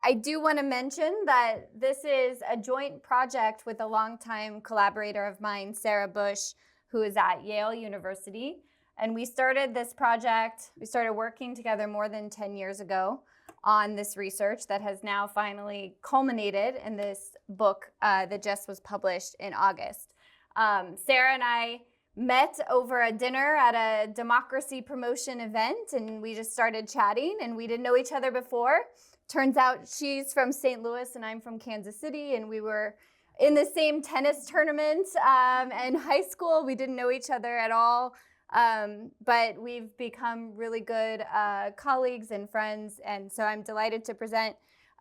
I do want to mention that this is a joint project with a longtime collaborator of mine, Sarah Bush, who is at Yale University. And we started this project, we started working together more than 10 years ago on this research that has now finally culminated in this book that just was published in August. Sarah and I met over a dinner at a democracy promotion event, and we just started chatting, and we didn't know each other before. Turns out she's from St. Louis and I'm from Kansas City, and we were in the same tennis tournament in high school. We didn't know each other at all, but we've become really good colleagues and friends, and so I'm delighted to present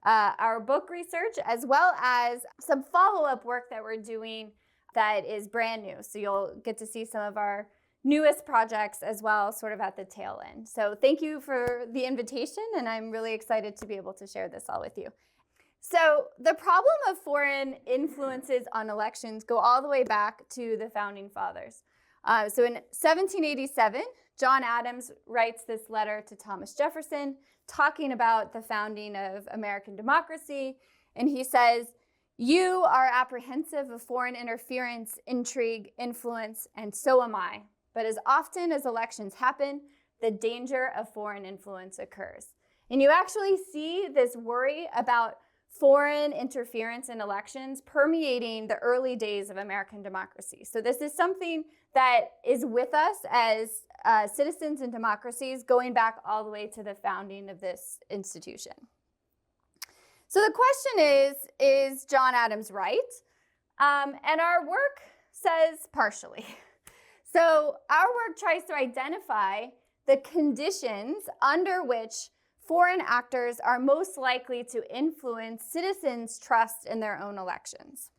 our book research as well as some follow-up work that we're doing that is brand new. So you'll get to see some of our newest projects as well, sort of at the tail end. So thank you for the invitation, and I'm really excited to be able to share this all with you. So the problem of foreign influences on elections go all the way back to the Founding Fathers. So in 1787, John Adams writes this letter to Thomas Jefferson talking about the founding of American democracy, and he says, "You are apprehensive of foreign interference, intrigue, influence, and so am I. But as often as elections happen, the danger of foreign influence occurs." And you actually see this worry about foreign interference in elections permeating the early days of American democracy. So this is something that is with us as citizens in democracies going back all the way to the founding of this institution. So the question is John Adams right? And our work says partially. So our work tries to identify the conditions under which foreign actors are most likely to influence citizens' trust in their own elections.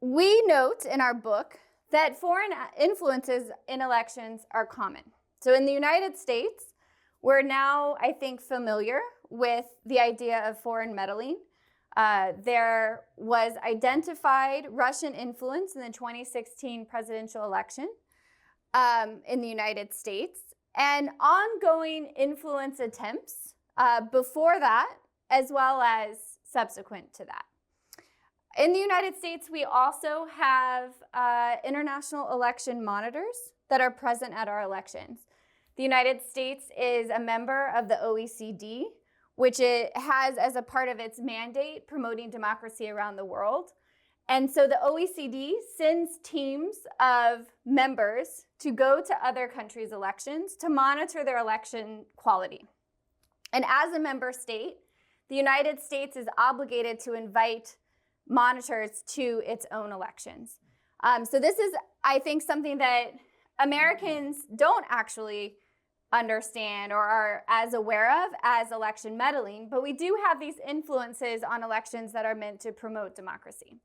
We note in our book that foreign influences in elections are common. So in the United States, we're now, I think, familiar with the idea of foreign meddling. There was identified Russian influence in the 2016 presidential election in the United States, and ongoing influence attempts before that, as well as subsequent to that. In the United States, we also have international election monitors that are present at our elections. The United States is a member of the OECD, which it has as a part of its mandate promoting democracy around the world. And so the OECD sends teams of members to go to other countries' elections to monitor their election quality. And as a member state, the United States is obligated to invite monitors to its own elections. So this is, I think, something that Americans don't actually understand or are as aware of as election meddling, but we do have these influences on elections that are meant to promote democracy.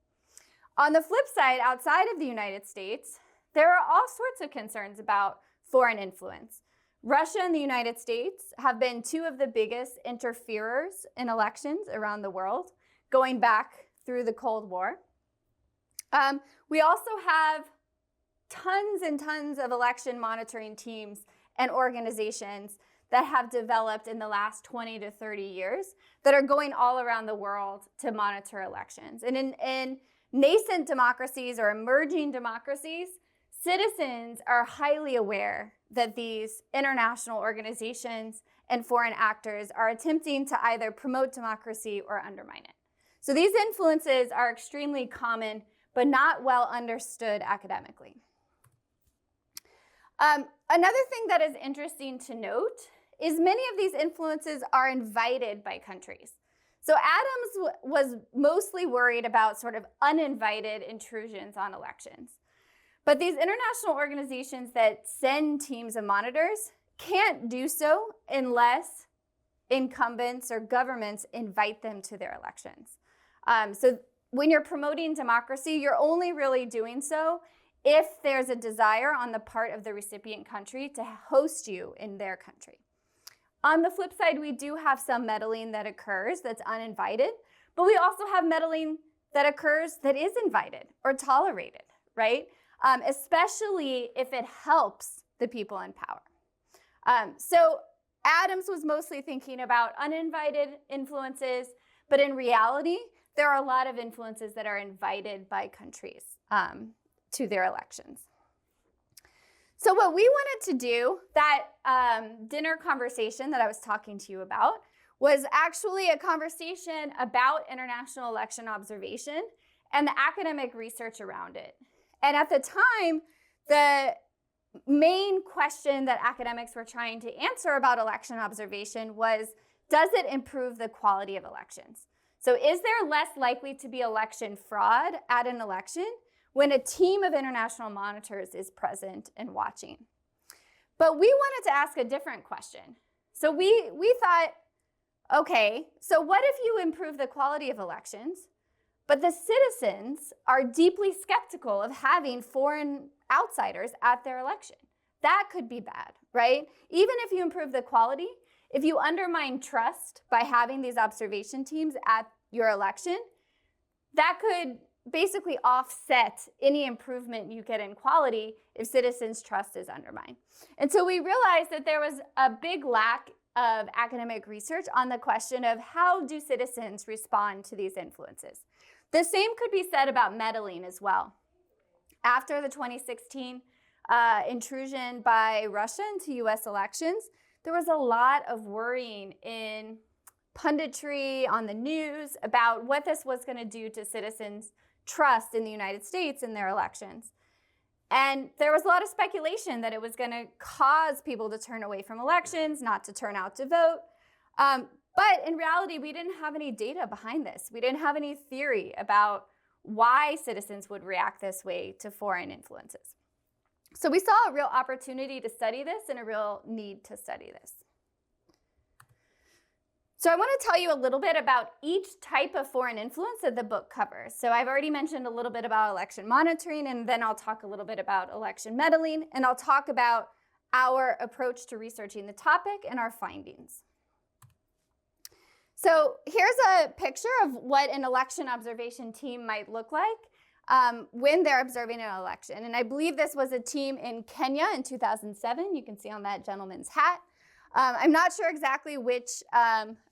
On the flip side, outside of the United States, there are all sorts of concerns about foreign influence. Russia and the United States have been two of the biggest interferers in elections around the world, going back through the Cold War. We also have tons and tons of election monitoring teams and organizations that have developed in the last 20 to 30 years that are going all around the world to monitor elections. And in nascent democracies or emerging democracies, citizens are highly aware that these international organizations and foreign actors are attempting to either promote democracy or undermine it. So these influences are extremely common, but not well understood academically. Another thing that is interesting to note is many of these influences are invited by countries. So Adams was mostly worried about sort of uninvited intrusions on elections. But these international organizations that send teams of monitors can't do so unless incumbents or governments invite them to their elections. So when you're promoting democracy, you're only really doing so if there's a desire on the part of the recipient country to host you in their country. On the flip side, we do have some meddling that occurs that's uninvited, but we also have meddling that occurs that is invited or tolerated, right? Especially if it helps the people in power. So Adams was mostly thinking about uninvited influences, but in reality, there are a lot of influences that are invited by countries to their elections. So what we wanted to do, that dinner conversation that I was talking to you about, was actually a conversation about international election observation and the academic research around it. And at the time, the main question that academics were trying to answer about election observation was, does it improve the quality of elections? So is there less likely to be election fraud at an election when a team of international monitors is present and watching? But we wanted to ask a different question. So we thought, okay, so what if you improve the quality of elections, but the citizens are deeply skeptical of having foreign outsiders at their election? That could be bad, right? Even if you improve the quality, if you undermine trust by having these observation teams at your election, that could basically offset any improvement you get in quality if citizens' trust is undermined. And so we realized that there was a big lack of academic research on the question of how do citizens respond to these influences. The same could be said about meddling as well. After the 2016 intrusion by Russia into US elections, there was a lot of worrying in punditry on the news about what this was going to do to citizens' trust in the United States in their elections. And there was a lot of speculation that it was going to cause people to turn away from elections, not to turn out to vote. But in reality, we didn't have any data behind this. We didn't have any theory about why citizens would react this way to foreign influences. So we saw a real opportunity to study this and a real need to study this. So I want to tell you a little bit about each type of foreign influence that the book covers. So I've already mentioned a little bit about election monitoring, and then I'll talk a little bit about election meddling, and I'll talk about our approach to researching the topic and our findings. So here's a picture of what an election observation team might look like when they're observing an election. And I believe this was a team in Kenya in 2007. You can see on that gentleman's hat. I'm not sure exactly which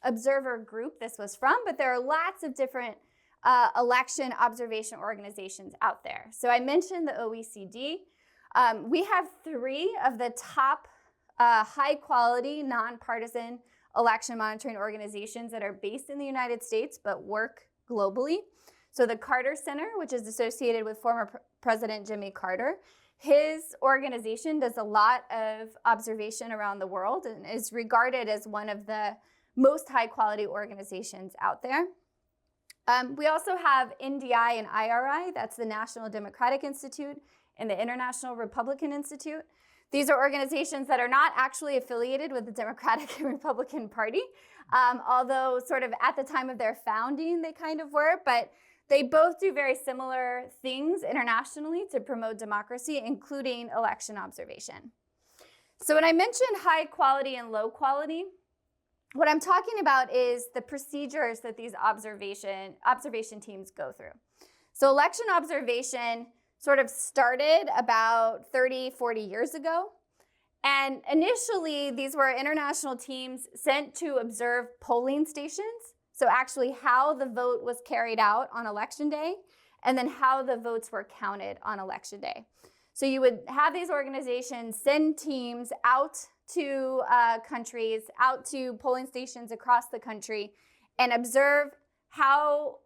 observer group this was from, but there are lots of different election observation organizations out there. So I mentioned the OECD. We have 3 of the top high-quality, nonpartisan election monitoring organizations that are based in the United States but work globally. So the Carter Center, which is associated with former President Jimmy Carter, his organization does a lot of observation around the world and is regarded as one of the most high-quality organizations out there. We also have NDI and IRI, that's the National Democratic Institute and the International Republican Institute. These are organizations that are not actually affiliated with the Democratic and Republican Party, although sort of at the time of their founding they kind of were, but they both do very similar things internationally to promote democracy, including election observation. So when I mentioned high quality and low quality, what I'm talking about is the procedures that these observation teams go through. So election observation sort of started about 30, 40 years ago. And initially, these were international teams sent to observe polling stations. So actually how the vote was carried out on election day, and then how the votes were counted on election day. So you would have these organizations send teams out to countries, out to polling stations across the country, and observe how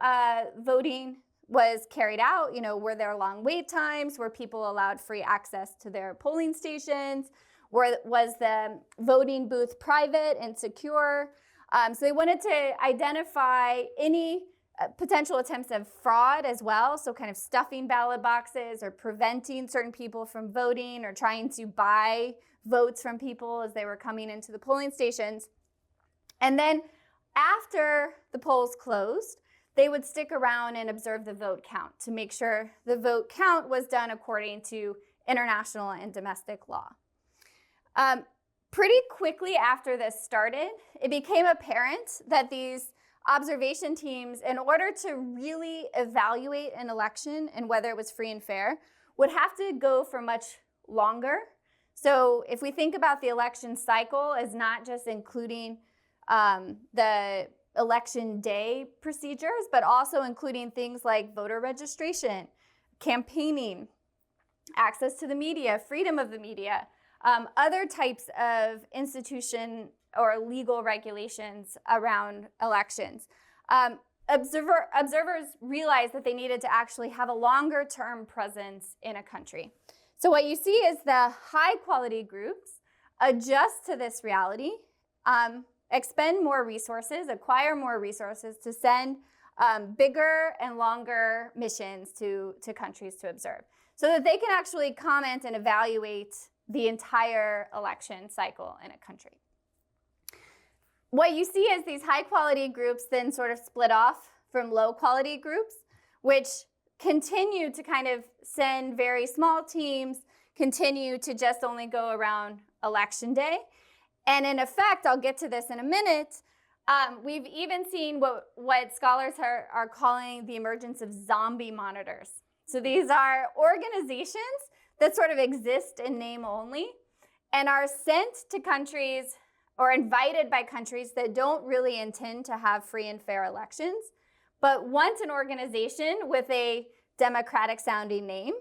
voting was carried out. You know, were there long wait times? Were people allowed free access to their polling stations? Was the voting booth private and secure? So they wanted to identify any potential attempts of fraud as well, so kind of stuffing ballot boxes or preventing certain people from voting or trying to buy votes from people as they were coming into the polling stations. And then after the polls closed, they would stick around and observe the vote count to make sure the vote count was done according to international and domestic law. Pretty quickly after this started, it became apparent that these observation teams, in order to really evaluate an election and whether it was free and fair, would have to go for much longer. So if we think about the election cycle as not just including the election day procedures, but also including things like voter registration, campaigning, access to the media, freedom of the media, other types of institution or legal regulations around elections. Observers realized that they needed to actually have a longer term presence in a country. So what you see is the high quality groups adjust to this reality, expend more resources, acquire more resources to send bigger and longer missions to countries to observe, so that they can actually comment and evaluate the entire election cycle in a country. What you see is these high quality groups then sort of split off from low quality groups, which continue to kind of send very small teams, continue to just only go around election day. And in effect, I'll get to this in a minute, we've even seen what scholars are calling the emergence of zombie monitors. So these are organizations that sort of exist in name only and are sent to countries or invited by countries that don't really intend to have free and fair elections, but want an organization with a democratic sounding name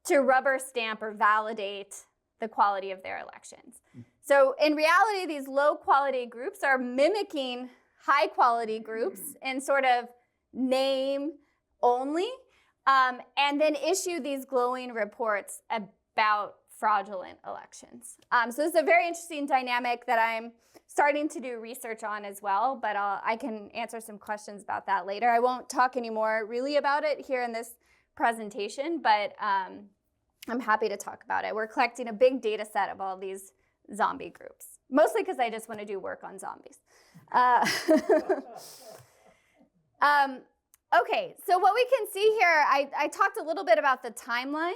to rubber stamp or validate the quality of their elections. So in reality, these low quality groups are mimicking high quality groups in sort of name only, and then issue these glowing reports about fraudulent elections. So this is a very interesting dynamic that I'm starting to do research on as well, but I can answer some questions about that later. I won't talk anymore really about it here in this presentation, but I'm happy to talk about it. We're collecting a big data set of all these zombie groups, mostly because I just want to do work on zombies. Okay, so what we can see here, I talked a little bit about the timeline.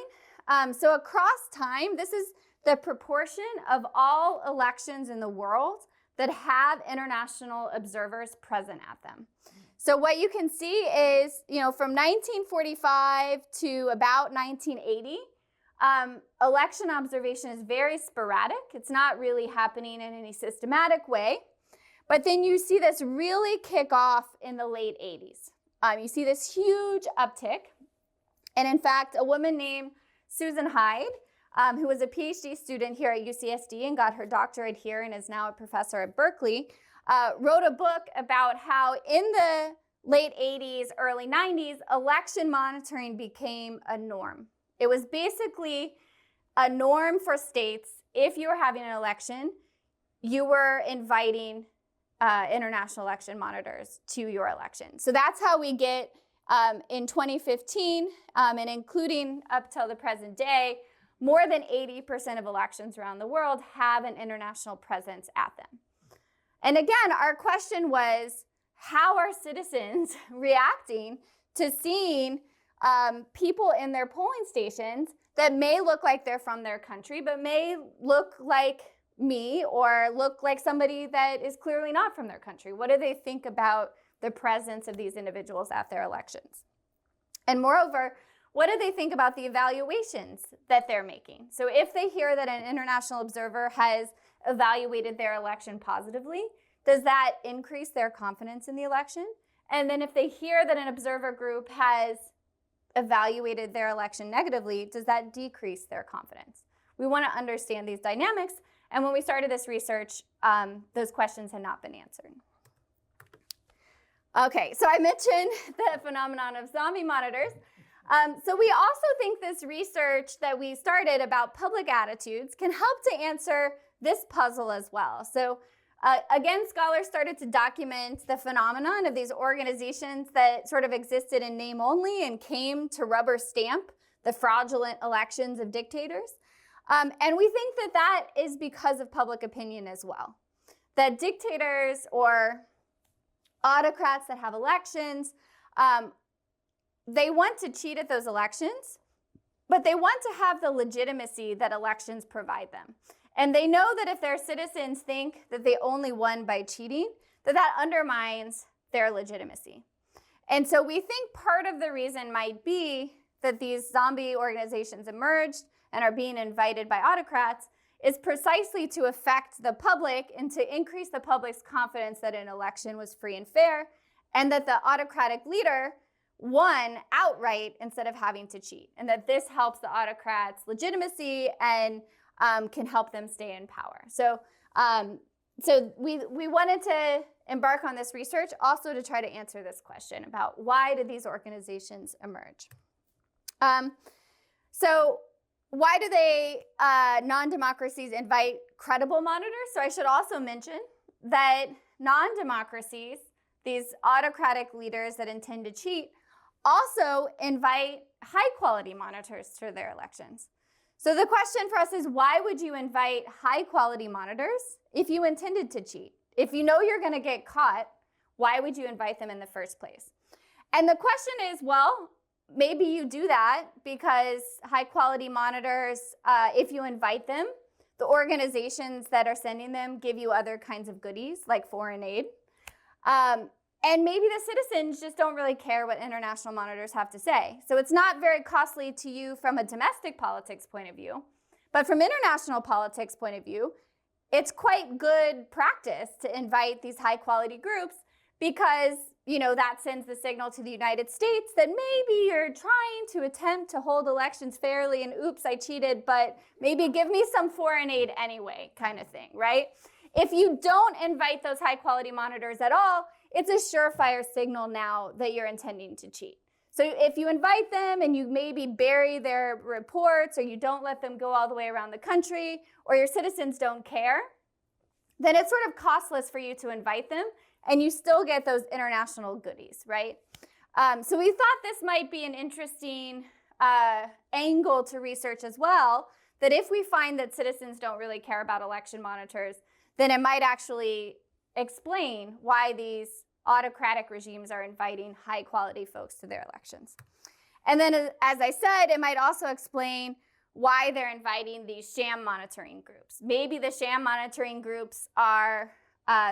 So across time, this is the proportion of all elections in the world that have international observers present at them. So what you can see is, from 1945 to about 1980, election observation is very sporadic. It's not really happening in any systematic way. But then you see this really kick off in the late 80s. You see this huge uptick. And in fact, a woman named Susan Hyde, who was a PhD student here at UCSD and got her doctorate here and is now a professor at Berkeley, wrote a book about how in the late 80s, early 90s, election monitoring became a norm. It was basically a norm for states. If you were having an election, you were inviting international election monitors to your election. So that's how we get, in 2015, and including up till the present day, more than 80% of elections around the world have an international presence at them. And again, our question was, how are citizens reacting to seeing people in their polling stations that may look like they're from their country, but may look like me or look like somebody that is clearly not from their country? What do they think about the presence of these individuals at their elections? And moreover, what do they think about the evaluations that they're making? So if they hear that an international observer has evaluated their election positively, does that increase their confidence in the election? And then if they hear that an observer group has evaluated their election negatively, does that decrease their confidence? We want to understand these dynamics. And when we started this research, those questions had not been answered. Okay, so I mentioned the phenomenon of zombie monitors. So we also think this research that we started about public attitudes can help to answer this puzzle as well. So again, scholars started to document the phenomenon of these organizations that sort of existed in name only and came to rubber stamp the fraudulent elections of dictators. And we think that that is because of public opinion as well. That dictators or autocrats that have elections, they want to cheat at those elections, but they want to have the legitimacy that elections provide them. And they know that if their citizens think that they only won by cheating, that undermines their legitimacy. And so we think part of the reason might be that these zombie organizations emerged and are being invited by autocrats is precisely to affect the public and to increase the public's confidence that an election was free and fair, and that the autocratic leader won outright instead of having to cheat, and that this helps the autocrats' legitimacy and can help them stay in power. So we wanted to embark on this research also to try to answer this question about why did these organizations emerge. So why do they, non-democracies, invite credible monitors? So I should also mention that non-democracies, these autocratic leaders that intend to cheat, also invite high-quality monitors for their elections. So the question for us is, why would you invite high-quality monitors if you intended to cheat? If you know you're going to get caught, why would you invite them in the first place? And the question is, well, maybe you do that because high-quality monitors, if you invite them, the organizations that are sending them give you other kinds of goodies, like foreign aid. And maybe the citizens just don't really care what international monitors have to say. So it's not very costly to you from a domestic politics point of view. But from international politics point of view, it's quite good practice to invite these high-quality groups because, you know, that sends the signal to the United States that maybe you're trying to attempt to hold elections fairly and oops, I cheated, but maybe give me some foreign aid anyway, kind of thing, right? If you don't invite those high-quality monitors at all, it's a surefire signal now that you're intending to cheat. So if you invite them and you maybe bury their reports or you don't let them go all the way around the country or your citizens don't care, then it's sort of costless for you to invite them and you still get those international goodies, right? So we thought this might be an interesting angle to research as well, that if we find that citizens don't really care about election monitors, then it might actually explain why these autocratic regimes are inviting high-quality folks to their elections. And then, as I said, it might also explain why they're inviting these sham monitoring groups. Maybe the sham monitoring groups are,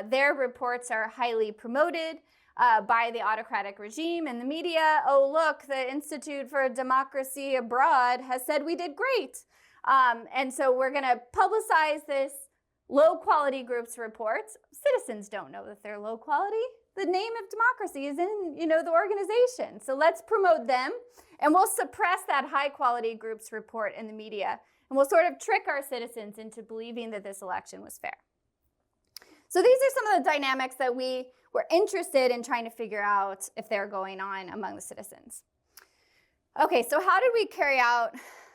their reports are highly promoted by the autocratic regime and the media. Oh, look, the Institute for Democracy Abroad has said we did great. And so we're going to publicize this low-quality group's reports. Citizens don't know that they're low quality. The name of democracy is in, the organization. So let's promote them, and we'll suppress that high-quality group's report in the media, and we'll sort of trick our citizens into believing that this election was fair. So these are some of the dynamics that we were interested in trying to figure out if they're going on among the citizens. Okay, so how did we carry out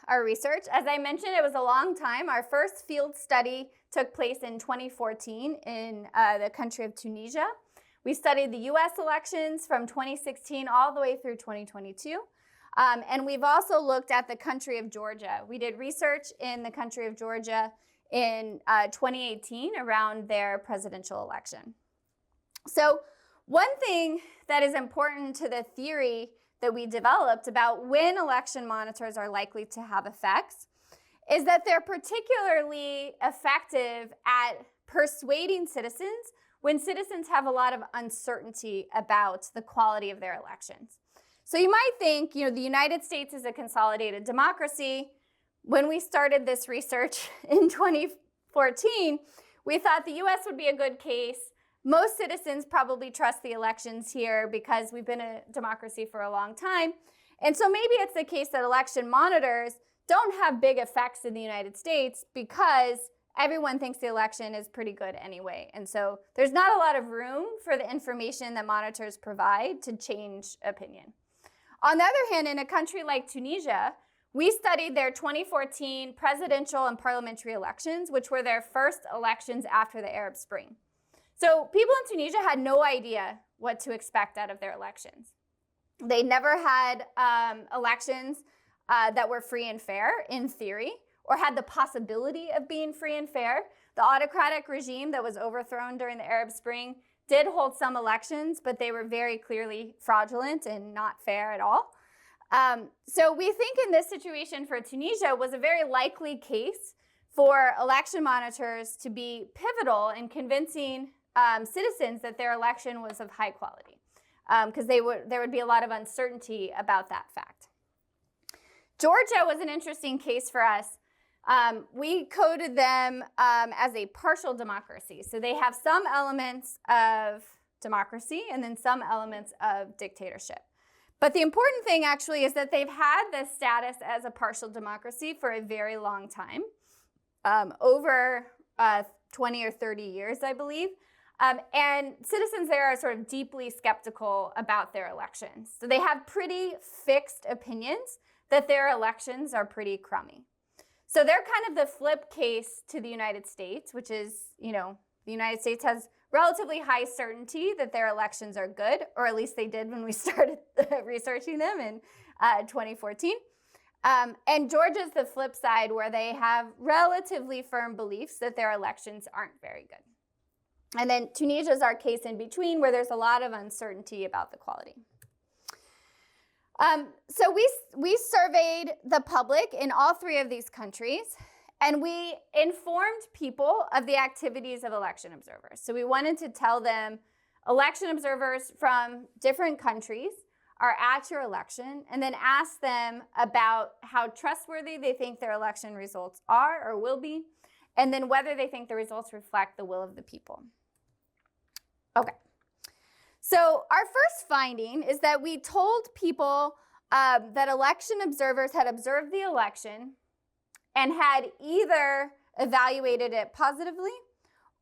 our research? As I mentioned, it was a long time. Our first field study took place in 2014 in the country of Tunisia. We studied the US elections from 2016 all the way through 2022. And we've also looked at the country of Georgia. We did research in the country of Georgia in 2018 around their presidential election. So one thing that is important to the theory that we developed about when election monitors are likely to have effects is that they're particularly effective at persuading citizens when citizens have a lot of uncertainty about the quality of their elections. So you might think, the United States is a consolidated democracy. When we started this research in 2014, we thought the US would be a good case. Most citizens probably trust the elections here because we've been a democracy for a long time. And so maybe it's the case that election monitors don't have big effects in the United States because everyone thinks the election is pretty good anyway. And so there's not a lot of room for the information that monitors provide to change opinion. On the other hand, in a country like Tunisia, we studied their 2014 presidential and parliamentary elections, which were their first elections after the Arab Spring. So people in Tunisia had no idea what to expect out of their elections. They never had elections that were free and fair in theory, or had the possibility of being free and fair. The autocratic regime that was overthrown during the Arab Spring did hold some elections, but they were very clearly fraudulent and not fair at all. So we think in this situation for Tunisia was a very likely case for election monitors to be pivotal in convincing citizens that their election was of high quality, because there would be a lot of uncertainty about that fact. Georgia was an interesting case for us We coded them as a partial democracy. So they have some elements of democracy and then some elements of dictatorship. But the important thing actually is that they've had this status as a partial democracy for a very long time, over 20 or 30 years, I believe. And citizens there are sort of deeply skeptical about their elections. So they have pretty fixed opinions that their elections are pretty crummy. So they're kind of the flip case to the United States, which is, the United States has relatively high certainty that their elections are good, or at least they did when we started researching them in 2014. And Georgia's the flip side, where they have relatively firm beliefs that their elections aren't very good. And then Tunisia is our case in between, where there's a lot of uncertainty about the quality. So we surveyed the public in all three of these countries, and we informed people of the activities of election observers. So we wanted to tell them, election observers from different countries are at your election, and then ask them about how trustworthy they think their election results are or will be, and then whether they think the results reflect the will of the people. Okay. So our first finding is that we told people that election observers had observed the election and had either evaluated it positively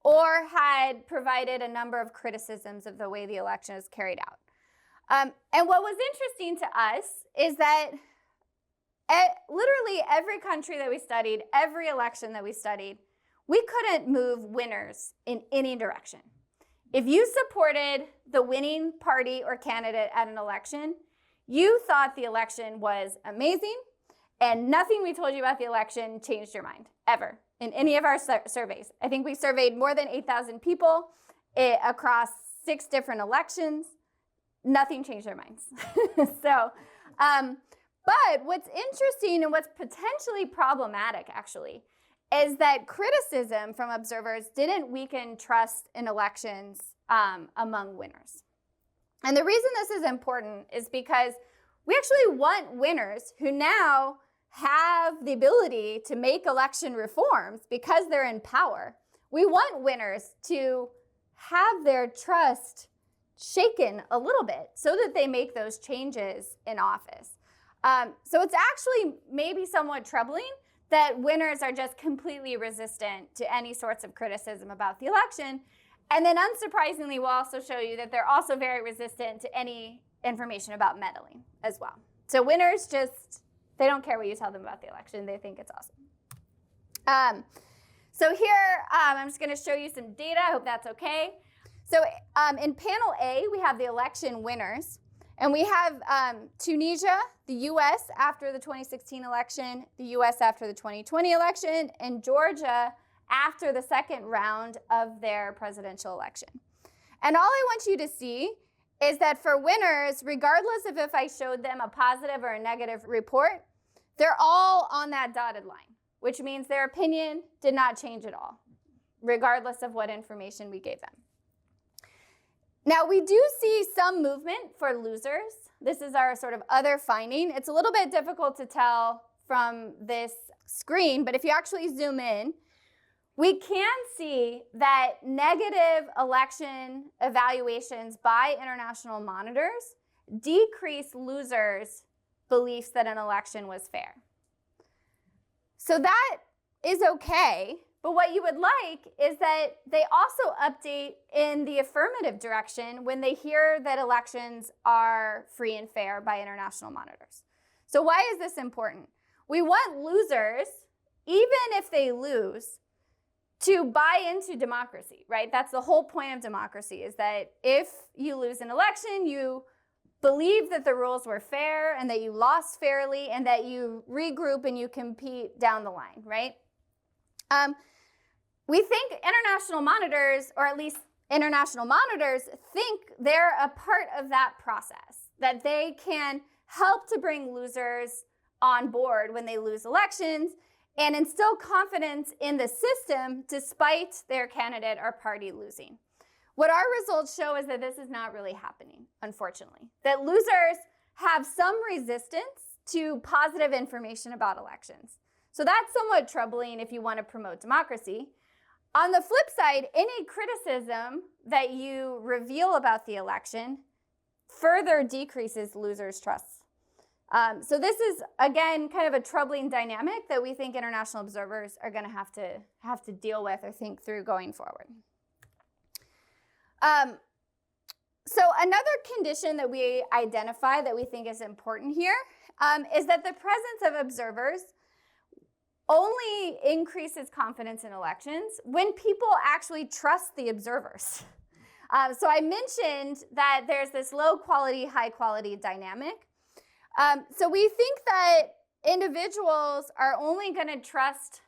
or had provided a number of criticisms of the way the election is carried out. And what was interesting to us is that literally every country that we studied, every election that we studied, we couldn't move winners in any direction. If you supported the winning party or candidate at an election, you thought the election was amazing, and nothing we told you about the election changed your mind, ever, in any of our surveys. I think we surveyed more than 8,000 people across 6 different elections. Nothing changed their minds. But what's interesting and what's potentially problematic, actually, is that criticism from observers didn't weaken trust in elections among winners. And the reason this is important is because we actually want winners who now have the ability to make election reforms because they're in power. We want winners to have their trust shaken a little bit so that they make those changes in office. So it's actually maybe somewhat troubling that winners are just completely resistant to any sorts of criticism about the election. And then unsurprisingly, we'll also show you that they're also very resistant to any information about meddling as well. So winners they don't care what you tell them about the election. They think it's awesome. So here, I'm just going to show you some data. I hope that's okay. So in panel A, we have the election winners. And we have Tunisia, the US after the 2016 election, the US after the 2020 election, and Georgia after the second round of their presidential election. And all I want you to see is that for winners, regardless of if I showed them a positive or a negative report, they're all on that dotted line, which means their opinion did not change at all, regardless of what information we gave them. Now, we do see some movement for losers. This is our sort of other finding. It's a little bit difficult to tell from this screen, but if you actually zoom in, we can see that negative election evaluations by international monitors decrease losers' beliefs that an election was fair. So that is okay. But what you would like is that they also update in the affirmative direction when they hear that elections are free and fair by international monitors. So why is this important? We want losers, even if they lose, to buy into democracy, right? That's the whole point of democracy, is that if you lose an election, you believe that the rules were fair and that you lost fairly and that you regroup and you compete down the line, right? We think international monitors, or at least international monitors, think they're a part of that process, that they can help to bring losers on board when they lose elections and instill confidence in the system despite their candidate or party losing. What our results show is that this is not really happening, unfortunately, that losers have some resistance to positive information about elections. So that's somewhat troubling if you want to promote democracy. On the flip side, any criticism that you reveal about the election further decreases losers' trust. So this is, again, kind of a troubling dynamic that we think international observers are going to have to deal with or think through going forward. So another condition that we identify that we think is important here is that the presence of observers only increases confidence in elections when people actually trust the observers. So I mentioned that there's this low quality, high quality dynamic. So we think that individuals are only going to trust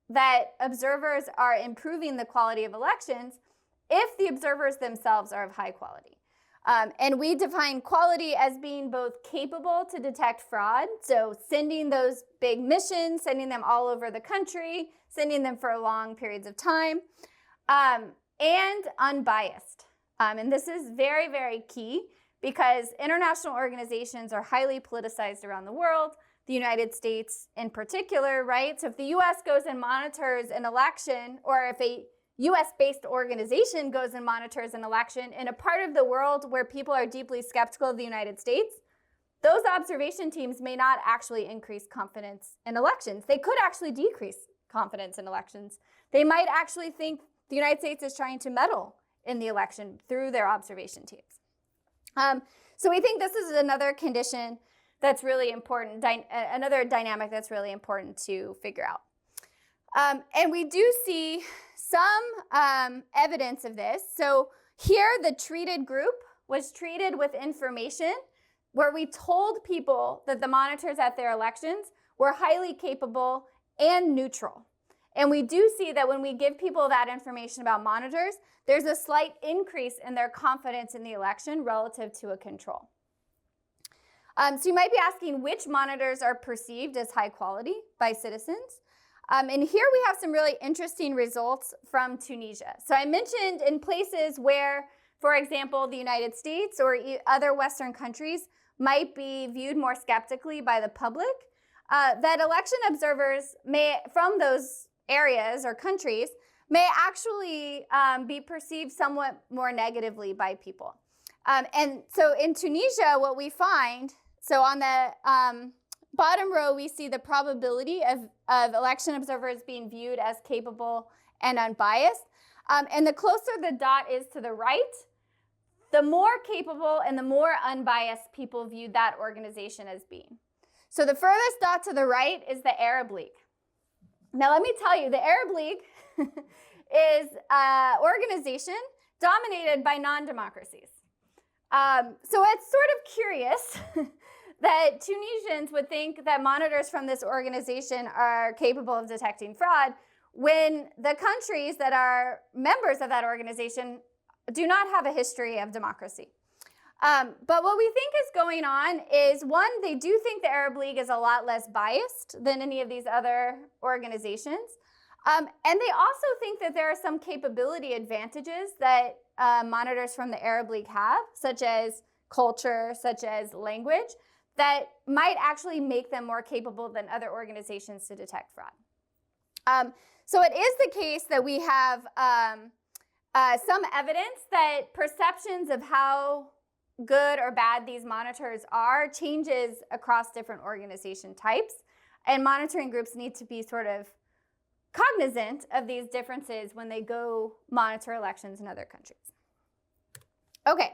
that observers are improving the quality of elections if the observers themselves are of high quality. And we define quality as being both capable to detect fraud, so sending those big missions, sending them all over the country, sending them for long periods of time, and unbiased. And this is very, very key because international organizations are highly politicized around the world, the United States in particular, right? So if the US goes and monitors an election, or if a US-based organization goes and monitors an election in a part of the world where people are deeply skeptical of the United States, those observation teams may not actually increase confidence in elections. They could actually decrease confidence in elections. They might actually think the United States is trying to meddle in the election through their observation teams. So we think this is another condition that's really important, another dynamic that's really important to figure out. And we do see some evidence of this. So here, the treated group was treated with information where we told people that the monitors at their elections were highly capable and neutral. And we do see that when we give people that information about monitors, there's a slight increase in their confidence in the election relative to a control. So you might be asking which monitors are perceived as high quality by citizens. And here we have some really interesting results from Tunisia. So I mentioned in places where, for example, the United States or other Western countries might be viewed more skeptically by the public, that election observers may, from those areas or countries, may actually be perceived somewhat more negatively by people. And so in Tunisia, what we find, so on the bottom row, we see the probability of election observers being viewed as capable and unbiased. And the closer the dot is to the right, the more capable and the more unbiased people view that organization as being. So the furthest dot to the right is the Arab League. Now let me tell you, the Arab League is an organization dominated by non-democracies. So it's sort of curious that Tunisians would think that monitors from this organization are capable of detecting fraud when the countries that are members of that organization do not have a history of democracy. But what we think is going on is, one, they do think the Arab League is a lot less biased than any of these other organizations. And they also think that there are some capability advantages that monitors from the Arab League have, such as culture, such as language, that might actually make them more capable than other organizations to detect fraud. So it is the case that we have some evidence that perceptions of how good or bad these monitors are changes across different organization types, and monitoring groups need to be sort of cognizant of these differences when they go monitor elections in other countries. Okay.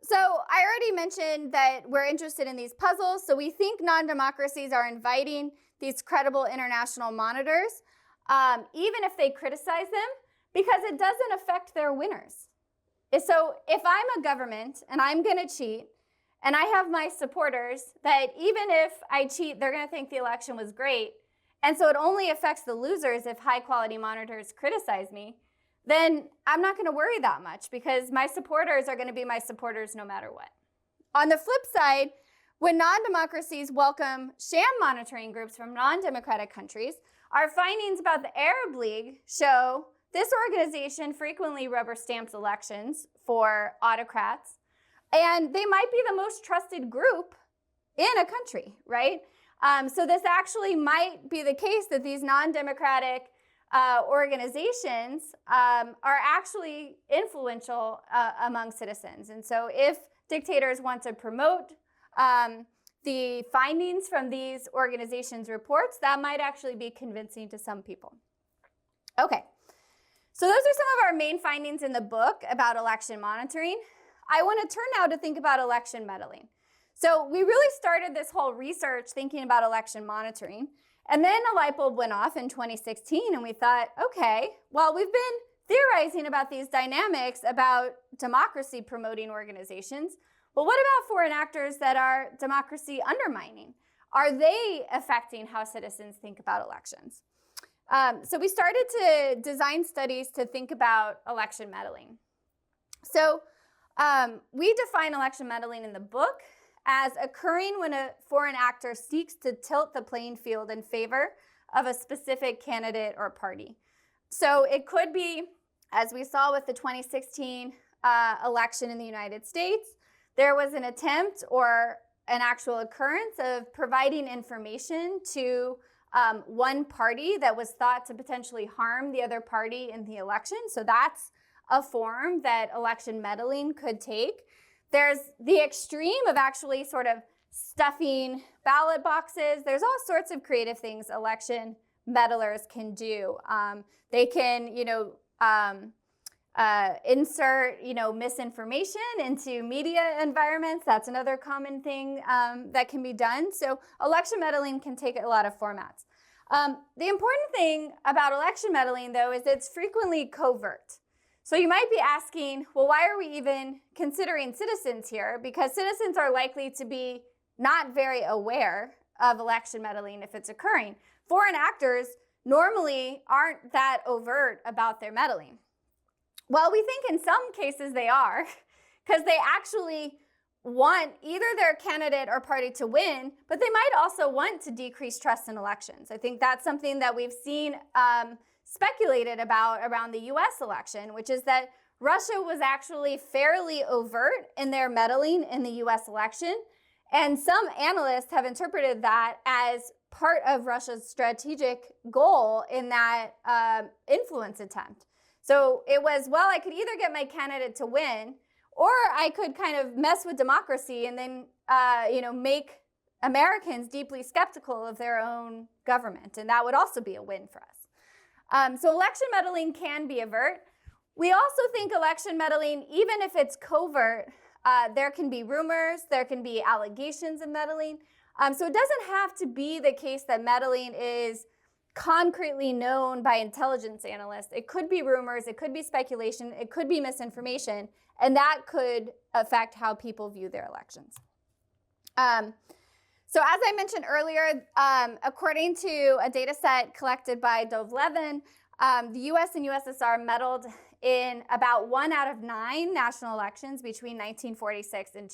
So I already mentioned that we're interested in these puzzles. So we think non-democracies are inviting these credible international monitors, even if they criticize them, because it doesn't affect their winners. So if I'm a government and I'm going to cheat, and I have my supporters that even if I cheat, they're going to think the election was great, and so it only affects the losers if high-quality monitors criticize me, then I'm not going to worry that much because my supporters are going to be my supporters no matter what. On the flip side, when non-democracies welcome sham monitoring groups from non-democratic countries, our findings about the Arab League show this organization frequently rubber stamps elections for autocrats, and they might be the most trusted group in a country, right? So this actually might be the case that these non-democratic organizations are actually influential among citizens. And so if dictators want to promote the findings from these organizations' reports, that might actually be convincing to some people. Okay, so those are some of our main findings in the book about election monitoring. I want to turn now to think about election meddling. So we really started this whole research thinking about election monitoring, and then a light bulb went off in 2016, and we thought, okay, well, we've been theorizing about these dynamics about democracy promoting organizations. Well, what about foreign actors that are democracy undermining? Are they affecting how citizens think about elections? So we started to design studies to think about election meddling. So we define election meddling in the book as occurring when a foreign actor seeks to tilt the playing field in favor of a specific candidate or party. So it could be, as we saw with the 2016 election in the United States, there was an attempt or an actual occurrence of providing information to one party that was thought to potentially harm the other party in the election. So that's a form that election meddling could take. There's the extreme of actually sort of stuffing ballot boxes. There's all sorts of creative things election meddlers can do. They can, insert, misinformation into media environments. That's another common thing that can be done. So election meddling can take a lot of formats. The important thing about election meddling, though, is it's frequently covert. So you might be asking, well, why are we even considering citizens here? Because citizens are likely to be not very aware of election meddling if it's occurring. Foreign actors normally aren't that overt about their meddling. Well, we think in some cases they are, because they actually want either their candidate or party to win, but they might also want to decrease trust in elections. I think that's something that we've seen speculated about around the US election, which is that Russia was actually fairly overt in their meddling in the US election. And some analysts have interpreted that as part of Russia's strategic goal in that influence attempt. So it was, well, I could either get my candidate to win, or I could kind of mess with democracy and then, make Americans deeply skeptical of their own government. And that would also be a win for us. So election meddling can be overt. We also think election meddling, even if it's covert, there can be rumors, there can be allegations of meddling. So it doesn't have to be the case that meddling is concretely known by intelligence analysts. It could be rumors, it could be speculation, it could be misinformation, and that could affect how people view their elections. So as I mentioned earlier, according to a data set collected by Dov Levin, the US and USSR meddled in about 1 out of 9 national elections between 1946 and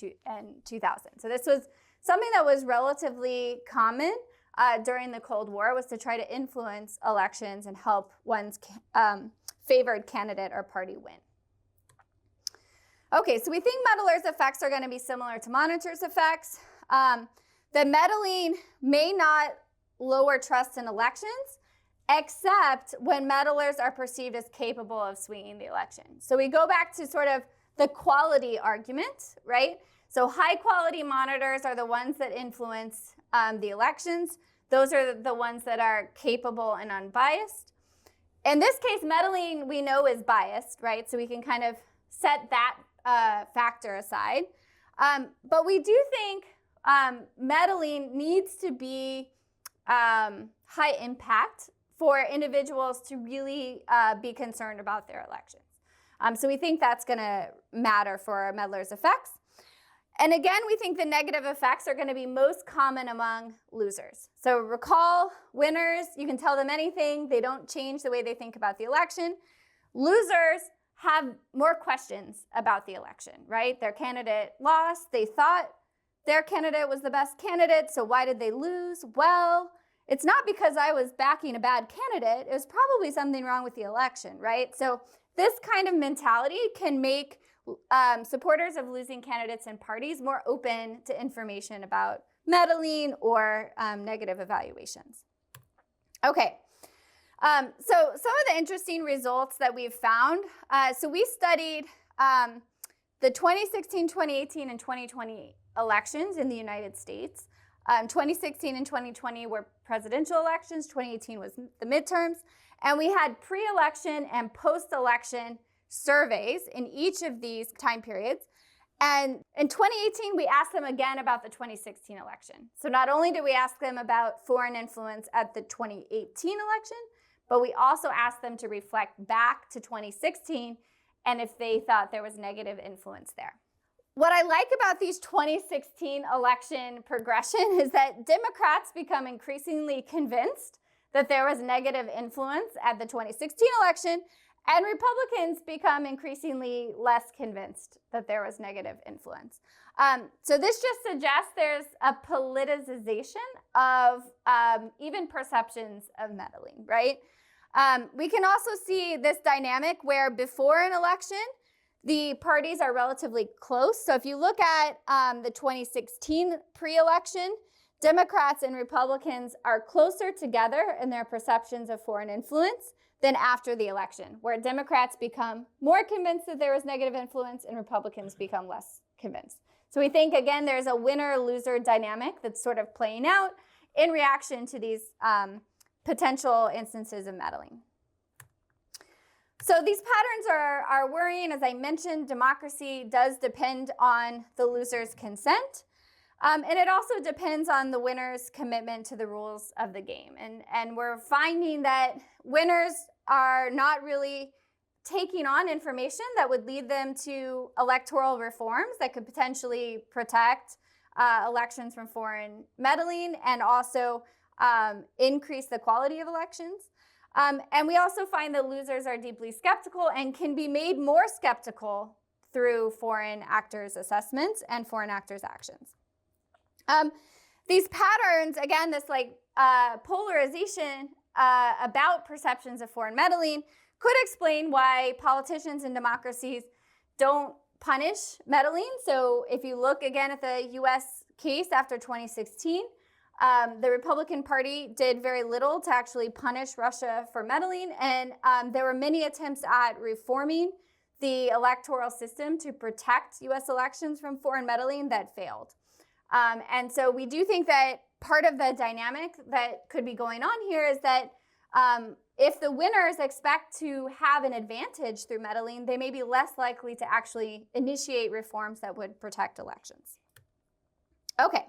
2000. So this was something that was relatively common during the Cold War, was to try to influence elections and help one's favored candidate or party win. Okay, so we think meddlers' effects are going to be similar to monitors' effects. The meddling may not lower trust in elections, except when meddlers are perceived as capable of swinging the election. So we go back to sort of the quality argument, right? So high quality monitors are the ones that influence the elections. Those are the ones that are capable and unbiased. In this case, meddling we know is biased, right? So we can kind of set that factor aside. But we do think meddling needs to be high impact for individuals to really be concerned about their elections. So we think that's going to matter for meddlers' effects. And again, we think the negative effects are going to be most common among losers. So recall, winners, you can tell them anything. They don't change the way they think about the election. Losers have more questions about the election, right? Their candidate lost. They thought their candidate was the best candidate, so why did they lose? Well, it's not because I was backing a bad candidate. It was probably something wrong with the election, right? So this kind of mentality can make supporters of losing candidates and parties more open to information about meddling or negative evaluations. Okay, so some of the interesting results that we've found, so we studied the 2016, 2018, and 2020 elections in the United States. 2016 and 2020 were presidential elections, 2018 was the midterms, and we had pre-election and post-election surveys in each of these time periods. And in 2018, we asked them again about the 2016 election. So not only did we ask them about foreign influence at the 2018 election, but we also asked them to reflect back to 2016 and if they thought there was negative influence there. What I like about these 2016 election progression is that Democrats become increasingly convinced that there was negative influence at the 2016 election, and Republicans become increasingly less convinced that there was negative influence. So this just suggests there's a politicization of even perceptions of meddling, right? We can also see this dynamic where before an election, the parties are relatively close. So if you look at the 2016 pre-election, Democrats and Republicans are closer together in their perceptions of foreign influence than after the election, where Democrats become more convinced that there was negative influence and Republicans become less convinced. So we think, again, there's a winner-loser dynamic that's sort of playing out in reaction to these potential instances of meddling. So these patterns are worrying. As I mentioned, democracy does depend on the loser's consent. And it also depends on the winner's commitment to the rules of the game. And we're finding that winners are not really taking on information that would lead them to electoral reforms that could potentially protect elections from foreign meddling and also increase the quality of elections. And we also find that losers are deeply skeptical and can be made more skeptical through foreign actors' assessments and foreign actors' actions. These patterns, again, this polarization about perceptions of foreign meddling could explain why politicians in democracies don't punish meddling. So if you look again at the US case after 2016, the Republican Party did very little to actually punish Russia for meddling, and there were many attempts at reforming the electoral system to protect US elections from foreign meddling that failed. And so we do think that part of the dynamic that could be going on here is that if the winners expect to have an advantage through meddling, they may be less likely to actually initiate reforms that would protect elections. Okay,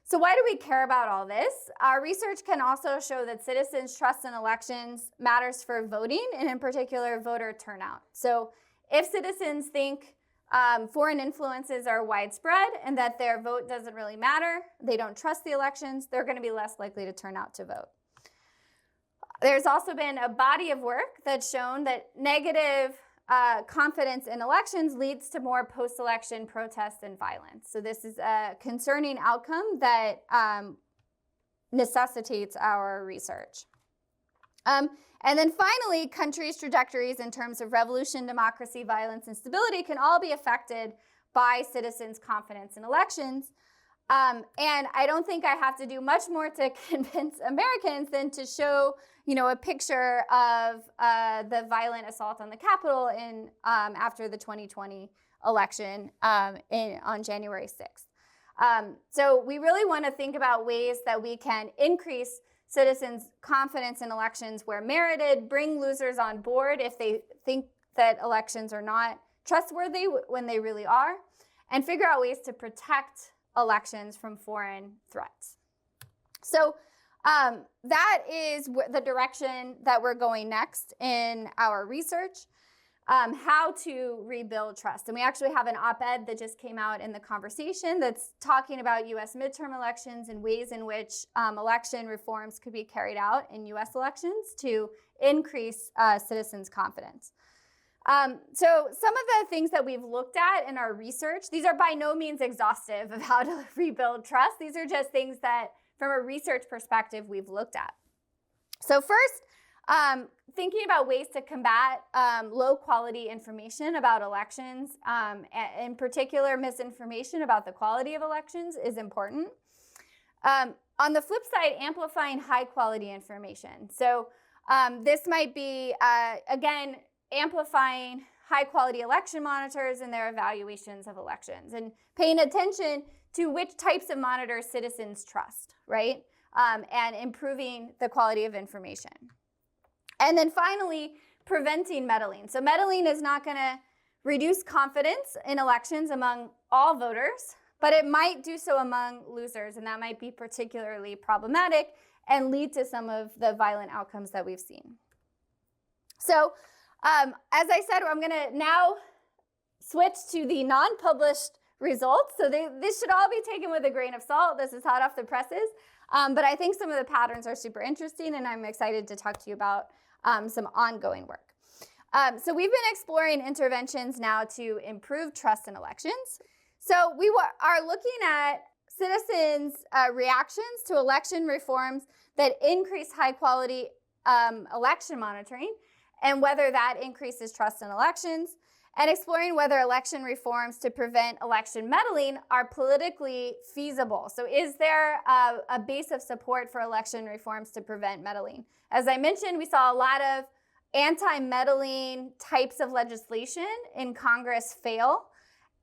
so why do we care about all this? Our research can also show that citizens' trust in elections matters for voting, and in particular, voter turnout. So if citizens think foreign influences are widespread and that their vote doesn't really matter, they don't trust the elections, they're going to be less likely to turn out to vote. There's also been a body of work that's shown that negative confidence in elections leads to more post-election protests and violence. So this is a concerning outcome that necessitates our research. And then finally, countries' trajectories in terms of revolution, democracy, violence, and stability can all be affected by citizens' confidence in elections. And I don't think I have to do much more to convince Americans than to show, a picture of the violent assault on the Capitol after the 2020 election on January 6th. So we really want to think about ways that we can increase citizens' confidence in elections where merited, bring losers on board if they think that elections are not trustworthy when they really are, and figure out ways to protect elections from foreign threats. So that is the direction that we're going next in our research, how to rebuild trust. And we actually have an op-ed that just came out in The Conversation that's talking about U.S. midterm elections and ways in which election reforms could be carried out in U.S. elections to increase citizens' confidence. So some of the things that we've looked at in our research, these are by no means exhaustive of how to rebuild trust. These are just things that, from a research perspective, we've looked at. So first, thinking about ways to combat low-quality information about elections, in particular misinformation about the quality of elections, is important. On the flip side, amplifying high quality information. So this might be, again, amplifying high quality election monitors and their evaluations of elections and paying attention to which types of monitors citizens trust, right? And improving the quality of information. And then finally, preventing meddling. So meddling is not going to reduce confidence in elections among all voters, but it might do so among losers, and that might be particularly problematic and lead to some of the violent outcomes that we've seen. So as I said, I'm going to now switch to the non-published results. So this should all be taken with a grain of salt. This is hot off the presses. But I think some of the patterns are super interesting, and I'm excited to talk to you about some ongoing work. So we've been exploring interventions now to improve trust in elections. So we are looking at citizens' reactions to election reforms that increase high-quality election monitoring and whether that increases trust in elections, and exploring whether election reforms to prevent election meddling are politically feasible. So is there a base of support for election reforms to prevent meddling? As I mentioned, we saw a lot of anti-meddling types of legislation in Congress fail.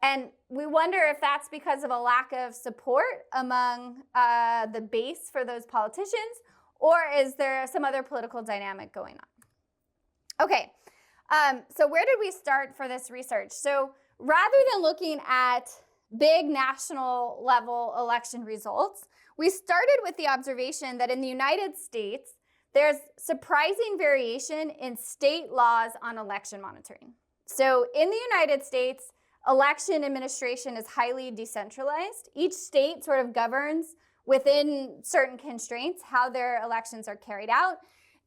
And we wonder if that's because of a lack of support among the base for those politicians, or is there some other political dynamic going on? Okay, so where did we start for this research? So rather than looking at big national level election results, we started with the observation that in the United States, there's surprising variation in state laws on election monitoring. So in the United States, election administration is highly decentralized. Each state sort of governs within certain constraints how their elections are carried out,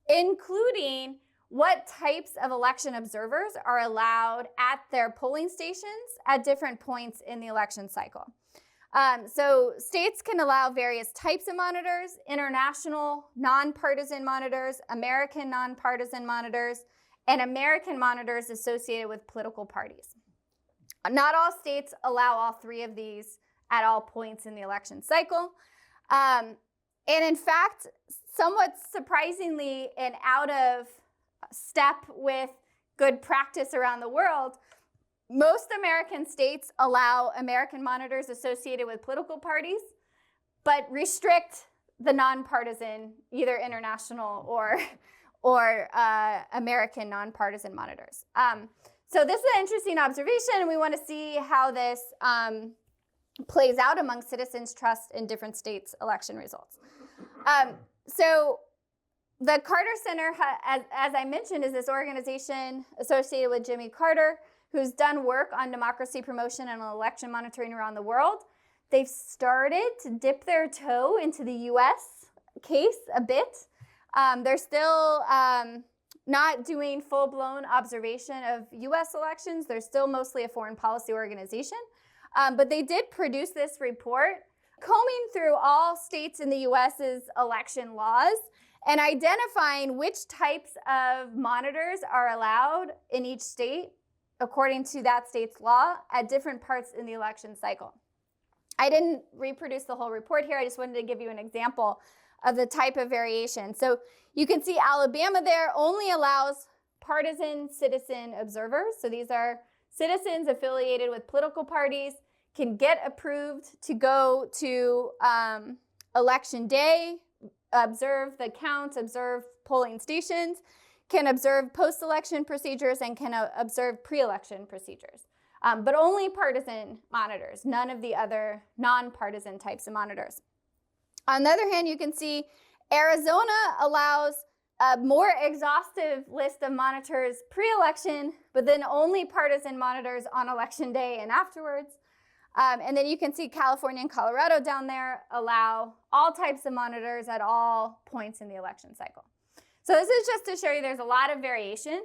including what types of election observers are allowed at their polling stations at different points in the election cycle. So states can allow various types of monitors: international nonpartisan monitors, American nonpartisan monitors, and American monitors associated with political parties. Not all states allow all three of these at all points in the election cycle. And in fact, somewhat surprisingly and out of step with good practice around the world, most American states allow American monitors associated with political parties, but restrict the nonpartisan, either international or American nonpartisan monitors. So this is an interesting observation, and we want to see how this plays out among citizens' trust in different states' election results. So the Carter Center, as I mentioned, is this organization associated with Jimmy Carter, who's done work on democracy promotion and election monitoring around the world. They've started to dip their toe into the US case a bit. They're still not doing full-blown observation of US elections. They're still mostly a foreign policy organization. But they did produce this report combing through all states in the US's election laws and identifying which types of monitors are allowed in each state according to that state's law at different parts in the election cycle. I didn't reproduce the whole report here. I just wanted to give you an example of the type of variation. So you can see Alabama there only allows partisan citizen observers. So these are citizens affiliated with political parties, can get approved to go to election day, observe the counts, observe polling stations, can observe post-election procedures, and can observe pre-election procedures. But only partisan monitors, none of the other non-partisan types of monitors. On the other hand, you can see Arizona allows a more exhaustive list of monitors pre-election, but then only partisan monitors on election day and afterwards. And then you can see California and Colorado down there allow all types of monitors at all points in the election cycle. So this is just to show you there's a lot of variation.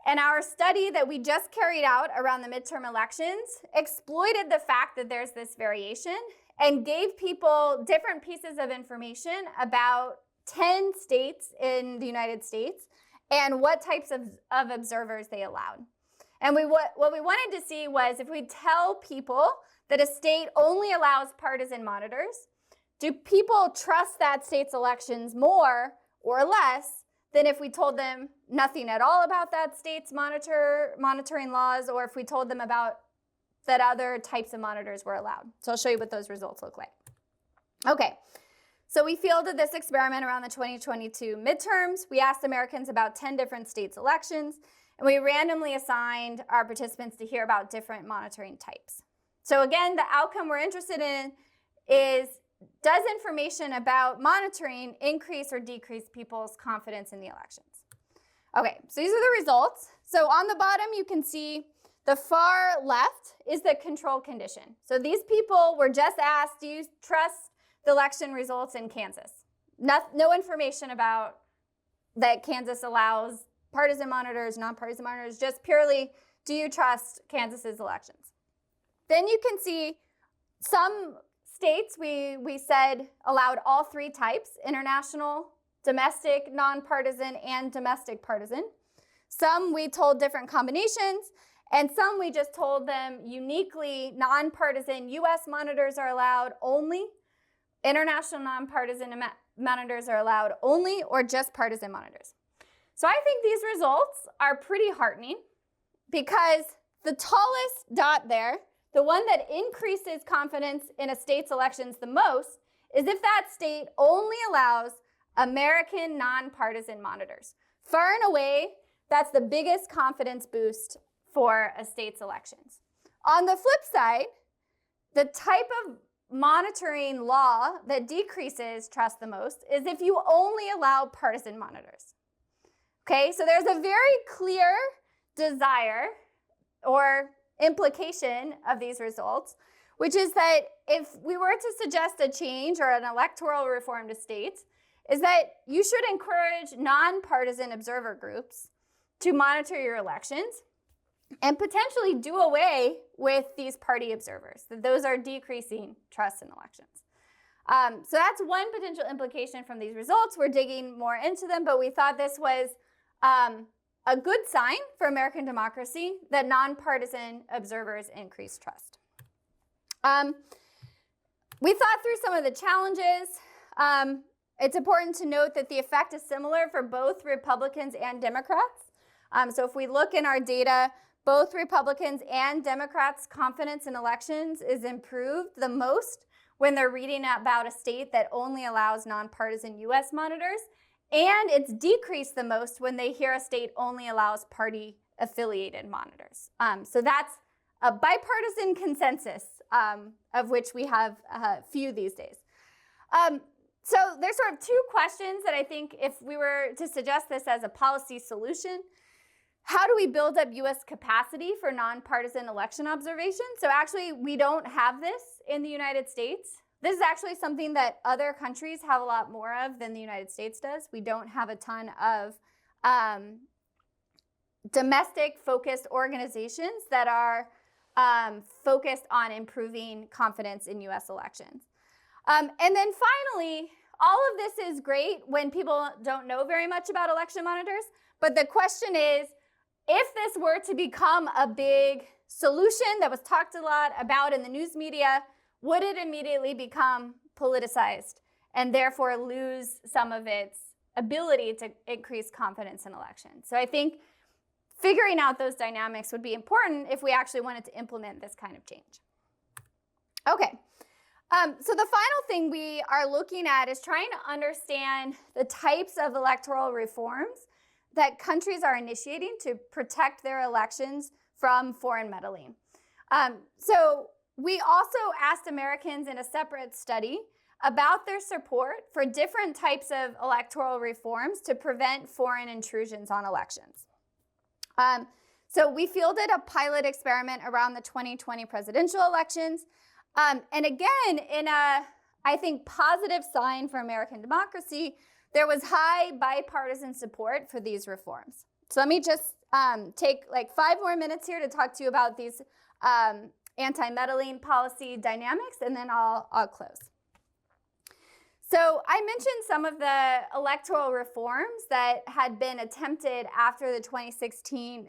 And our study that we just carried out around the midterm elections exploited the fact that there's this variation and gave people different pieces of information about 10 states in the United States and what types of observers they allowed. And what we wanted to see was if we tell people that a state only allows partisan monitors, do people trust that state's elections more or less than if we told them nothing at all about that state's monitoring laws, or if we told them about that other types of monitors were allowed? So I'll show you what those results look like. Okay, so we fielded this experiment around the 2022 midterms. We asked Americans about 10 different states' elections, and we randomly assigned our participants to hear about different monitoring types. So again, the outcome we're interested in is, does information about monitoring increase or decrease people's confidence in the elections? Okay, so these are the results. So on the bottom, you can see the far left is the control condition. So these people were just asked, do you trust the election results in Kansas? No information about that Kansas allows partisan monitors, nonpartisan monitors, just purely, do you trust Kansas's elections? Then you can see some states we said allowed all three types: international, domestic, nonpartisan, and domestic partisan. Some we told different combinations, and some we just told them uniquely nonpartisan US monitors are allowed only, international nonpartisan monitors are allowed only, or just partisan monitors. So I think these results are pretty heartening, because the tallest dot there, the one that increases confidence in a state's elections the most, is if that state only allows American nonpartisan monitors. Far and away, that's the biggest confidence boost for a state's elections. On the flip side, the type of monitoring law that decreases trust the most is if you only allow partisan monitors. Okay, so there's a very clear desire or implication of these results, which is that if we were to suggest a change or an electoral reform to states, is that you should encourage nonpartisan observer groups to monitor your elections and potentially do away with these party observers, that those are decreasing trust in elections. So that's one potential implication from these results. We're digging more into them, but we thought this was a good sign for American democracy that nonpartisan observers increase trust. We thought through some of the challenges. It's important to note that the effect is similar for both Republicans and Democrats. So if we look in our data, both Republicans and Democrats' confidence in elections is improved the most when they're reading about a state that only allows nonpartisan US monitors, and it's decreased the most when they hear a state only allows party-affiliated monitors. So that's a bipartisan consensus, of which we have a few these days. So there's sort of two questions that I think, if we were to suggest this as a policy solution, how do we build up US capacity for nonpartisan election observation? So actually, we don't have this in the United States. This is actually something that other countries have a lot more of than the United States does. We don't have a ton of domestic-focused organizations that are focused on improving confidence in US elections. And then finally, all of this is great when people don't know very much about election monitors, but the question is, if this were to become a big solution that was talked a lot about in the news media, would it immediately become politicized and therefore lose some of its ability to increase confidence in elections? So I think figuring out those dynamics would be important if we actually wanted to implement this kind of change. Okay, so the final thing we are looking at is trying to understand the types of electoral reforms that countries are initiating to protect their elections from foreign meddling. So we also asked Americans in a separate study about their support for different types of electoral reforms to prevent foreign intrusions on elections. So we fielded a pilot experiment around the 2020 presidential elections. And again, in a, I think, positive sign for American democracy, there was high bipartisan support for these reforms. So let me just take like 5 more minutes here to talk to you about these anti-meddling policy dynamics, and then I'll close. So I mentioned some of the electoral reforms that had been attempted after the 2016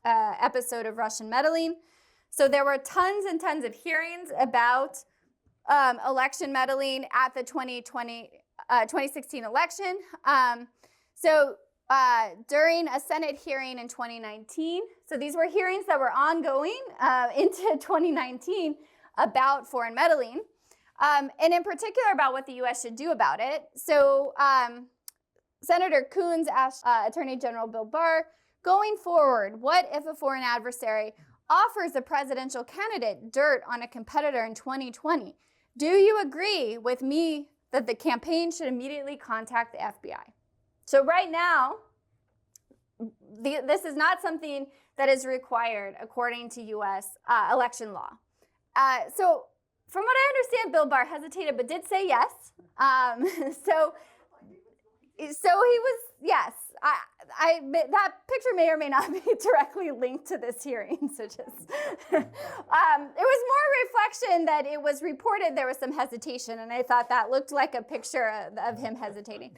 episode of Russian meddling. So there were tons and tons of hearings about election meddling at the 2016 election. During a Senate hearing in 2019, so these were hearings that were ongoing into 2019 about foreign meddling, and in particular about what the U.S. should do about it. So Senator Coons asked Attorney General Bill Barr, going forward, what if a foreign adversary offers a presidential candidate dirt on a competitor in 2020? Do you agree with me that the campaign should immediately contact the FBI? So right now, this is not something that is required according to U.S. Election law. So from what I understand, Bill Barr hesitated but did say yes. So he was, yes. That picture may or may not be directly linked to this hearing, so just, it was more reflection that it was reported there was some hesitation, and I thought that looked like a picture of him hesitating.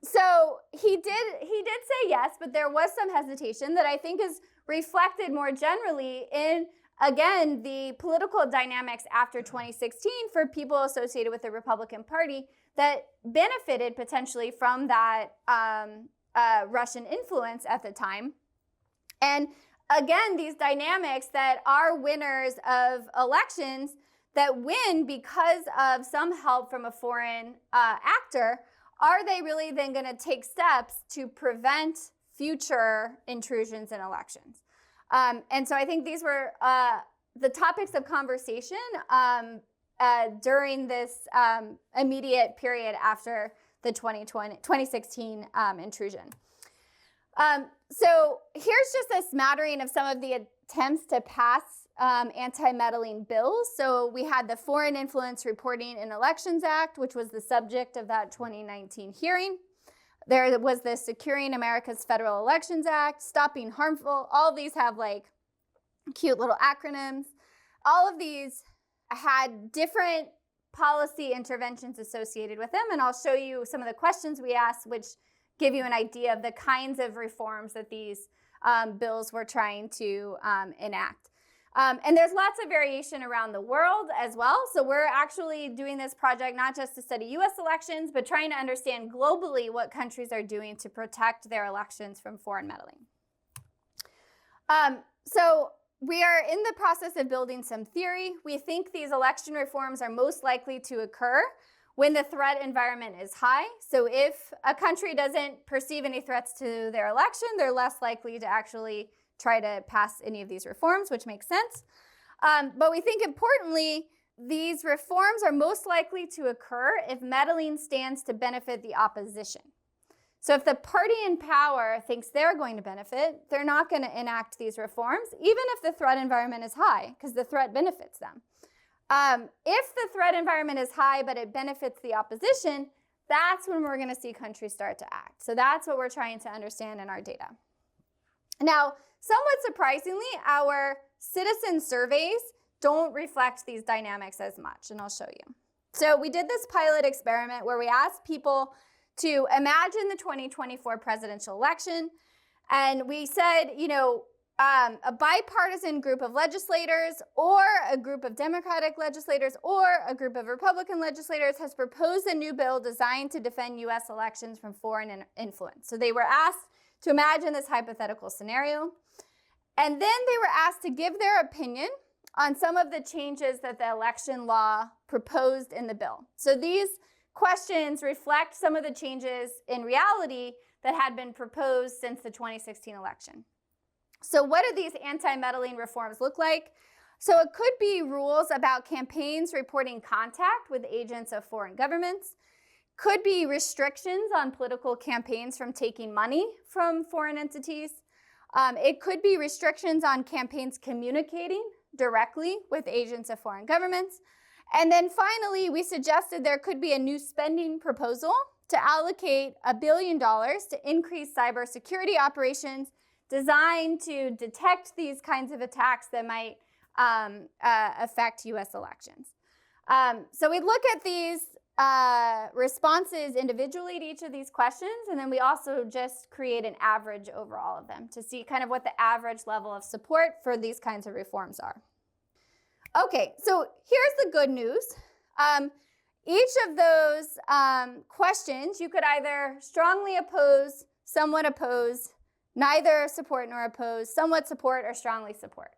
So he did say yes, but there was some hesitation that I think is reflected more generally in, again, the political dynamics after 2016 for people associated with the Republican Party that benefited potentially from that Russian influence at the time. And again, these dynamics that are winners of elections that win because of some help from a foreign actor, are they really then going to take steps to prevent future intrusions in elections? And so I think these were the topics of conversation during this immediate period after the 2016 intrusion. So here's just a smattering of some of the attempts to pass anti-meddling bills. So we had the Foreign Influence Reporting in Elections Act, which was the subject of that 2019 hearing. There was the Securing America's Federal Elections Act, Stopping Harmful. All of these have like cute little acronyms. All of these had different policy interventions associated with them, and I'll show you some of the questions we asked, which give you an idea of the kinds of reforms that these bills were trying to enact. And there's lots of variation around the world as well. So we're actually doing this project not just to study US elections, but trying to understand globally what countries are doing to protect their elections from foreign meddling. So we are in the process of building some theory. We think these election reforms are most likely to occur when the threat environment is high. So if a country doesn't perceive any threats to their election, they're less likely to actually try to pass any of these reforms, which makes sense. But we think importantly, these reforms are most likely to occur if meddling stands to benefit the opposition. So if the party in power thinks they're going to benefit, they're not going to enact these reforms, even if the threat environment is high, because the threat benefits them. If the threat environment is high, but it benefits the opposition, that's when we're going to see countries start to act. So that's what we're trying to understand in our data. Now, somewhat surprisingly, our citizen surveys don't reflect these dynamics as much, and I'll show you. So we did this pilot experiment where we asked people to imagine the 2024 presidential election, and we said, a bipartisan group of legislators or a group of Democratic legislators or a group of Republican legislators has proposed a new bill designed to defend U.S. elections from foreign influence. So they were asked to imagine this hypothetical scenario, and then they were asked to give their opinion on some of the changes that the election law proposed in the bill. So these questions reflect some of the changes in reality that had been proposed since the 2016 election. So what do these anti-meddling reforms look like? So it could be rules about campaigns reporting contact with agents of foreign governments. Could be restrictions on political campaigns from taking money from foreign entities. It could be restrictions on campaigns communicating directly with agents of foreign governments. And then finally, we suggested there could be a new spending proposal to allocate $1 billion to increase cybersecurity operations designed to detect these kinds of attacks that might affect U.S. elections. So we look at these responses individually to each of these questions, and then we also just create an average over all of them to see kind of what the average level of support for these kinds of reforms are. Okay, so here's the good news. Each of those questions, you could either strongly oppose, somewhat oppose, neither support nor oppose, somewhat support, or strongly support.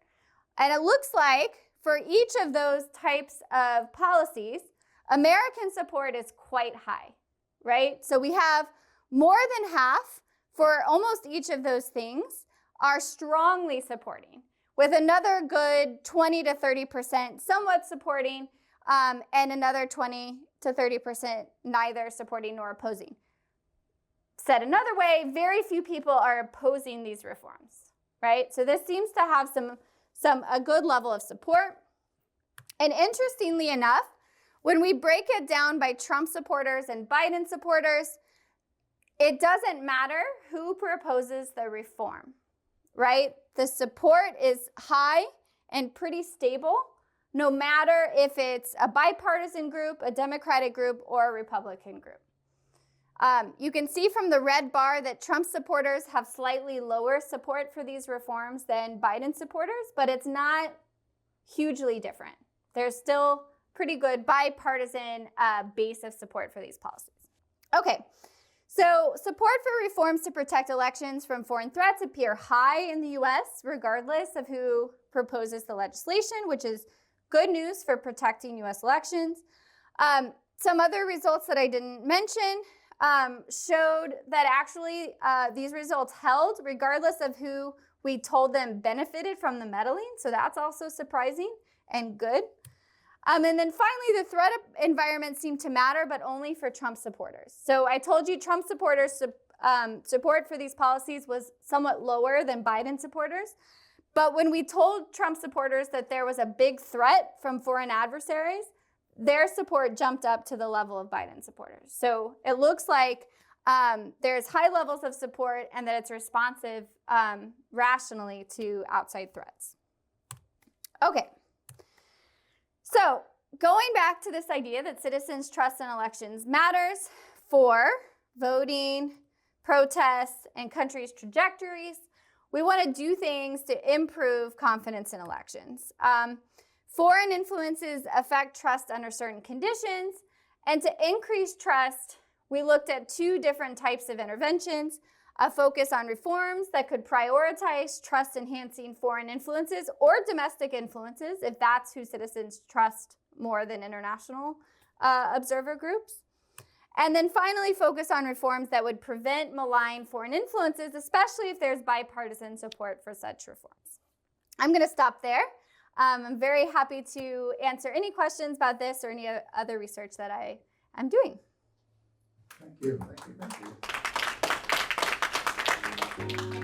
And it looks like for each of those types of policies, American support is quite high, right? So we have more than half for almost each of those things are strongly supporting, with another good 20 to 30% somewhat supporting, and another 20 to 30% neither supporting nor opposing. Said another way, very few people are opposing these reforms, right? So this seems to have a good level of support. And interestingly enough, when we break it down by Trump supporters and Biden supporters, it doesn't matter who proposes the reform, right? The support is high and pretty stable, no matter if it's a bipartisan group, a Democratic group, or a Republican group. You can see from the red bar that Trump supporters have slightly lower support for these reforms than Biden supporters, but it's not hugely different. There's still pretty good bipartisan base of support for these policies. Okay, so support for reforms to protect elections from foreign threats appear high in the US, regardless of who proposes the legislation, which is good news for protecting US elections. Some other results that I didn't mention showed that actually these results held regardless of who we told them benefited from the meddling. So that's also surprising and good. And then finally, the threat environment seemed to matter, but only for Trump supporters. So I told you Trump supporters' support for these policies was somewhat lower than Biden supporters. But when we told Trump supporters that there was a big threat from foreign adversaries, their support jumped up to the level of Biden supporters. So it looks like there's high levels of support and that it's responsive rationally to outside threats. Okay. So going back to this idea that citizens' trust in elections matters for voting, protests, and countries' trajectories, we want to do things to improve confidence in elections. Foreign influences affect trust under certain conditions, and to increase trust, we looked at two different types of interventions: a focus on reforms that could prioritize trust-enhancing foreign influences or domestic influences, if that's who citizens trust more than international observer groups. And then finally, focus on reforms that would prevent malign foreign influences, especially if there's bipartisan support for such reforms. I'm going to stop there. I'm very happy to answer any questions about this or any other research that I am doing. Thank you. Thank you. Thank you.